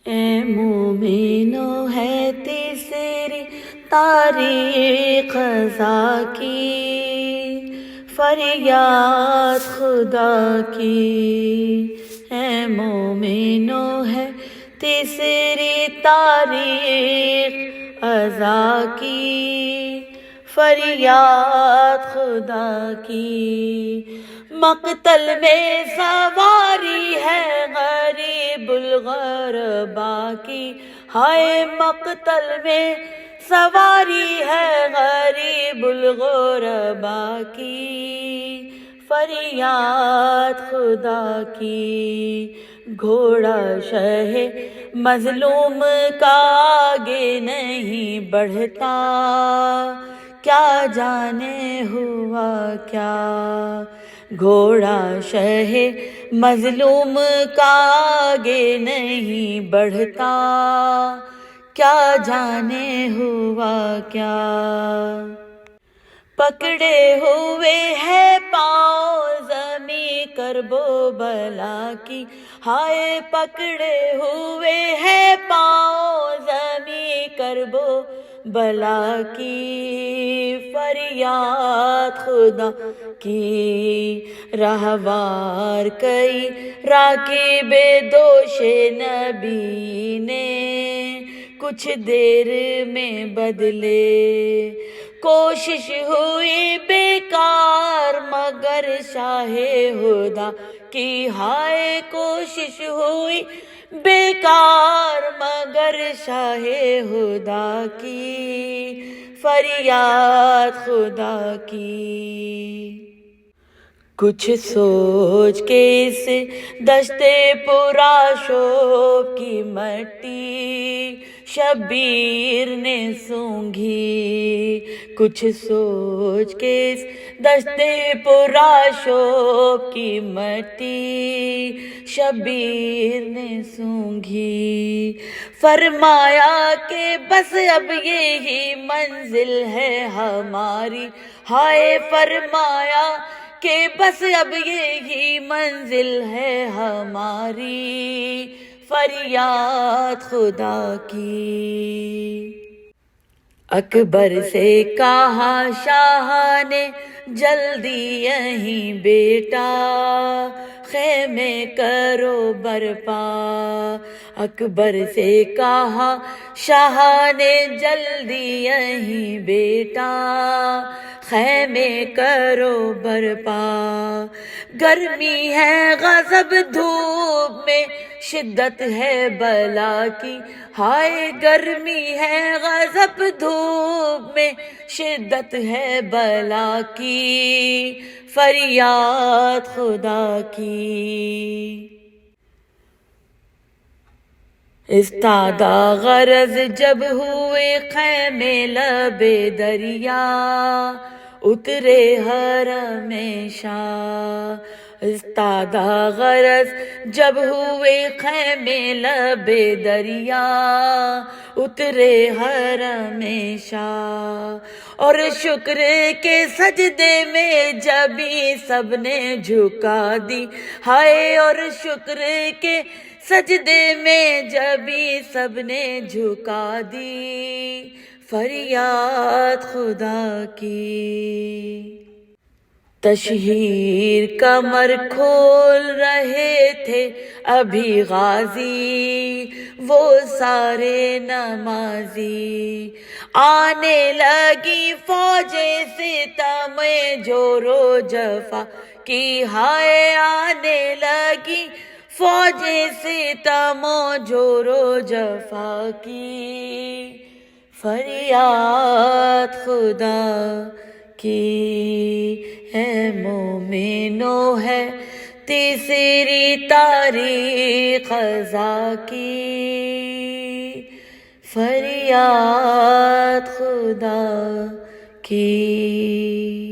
اے مومنو ہے تیسری تاریخ خزا کی، فریاد خدا کی۔ اے مومنو ہے تیسری تاریخ خزا کی، فریاد خدا کی۔ مقتل میں سواری ہے غریب الغربا کی، ہائے مقتل میں سواری ہے غریب الغربا کی، فریاد خدا کی۔ گھوڑا شہ مظلوم کا آگے نہیں بڑھتا، کیا جانے ہوا کیا۔ گھوڑا شہ مظلوم کا آگے نہیں بڑھتا، کیا جانے ہوا کیا۔ پکڑے ہوئے ہے پاؤں زمیں کرب و بلا کی، ہائے پکڑے ہوئے ہے پاؤں زمیں کرب و بلا کی، فریاد خدا کی۔ رہوار کئی راکب دوش نبی نے، کچھ دیر میں بدلے۔ کوشش ہوئی بیکار مگر شاہ ہدیٰ کی، ہائے کوشش ہوئی بیکار مگر شاہ ہدیٰ کی، فریاد خدا کی۔ کچھ سوچ کے اس دشت پرآشوب کی مٹی شبیر نے سونگھی، کچھ سوچ کے اس دشت پرآشوب کی مٹی شبیر نے سونگھی۔ فرمایا کہ بس اب یہی منزل ہے ہماری، ہائے فرمایا کہ بس اب یہی منزل ہے ہماری، فریاد خدا کی۔ اکبر سے کہا شاہ نے جلدی یہیں بیٹا، خیمے کرو برپا۔ اکبر سے کہا شاہ نے جلدی یہیں بیٹا، خیمے کرو برپا۔ گرمی ہے غضب دھوپ میں شدت ہے بلا کی، ہائے گرمی ہے غضب دھوپ میں شدت ہے بلا کی، فریاد خدا کی۔ استادہ غرض جب ہوئے خیمے لب دریا، اترے حرم شاہ۔ استادہ غرض جب ہوئے خیمے لب دریا، اترے حرم شاہ۔ اور شکر کے سجدے میں جبیں سب نے جھکا دی، ہائے اور شکر کے سجدے میں جبیں سب نے جھکا دی، فریاد خدا کی۔ تشہیر کمر کھول رہے تھے ابھی غازی وہ سارے نمازی، آنے لگی فوجیں ستم جور و جفا کی، ہائے آنے لگی فوجیں ستم جور و جفا کی، فریاد خدا کی۔ ہے مومنو ہے تیسری تاریخ خزا کی، فریاد خدا کی۔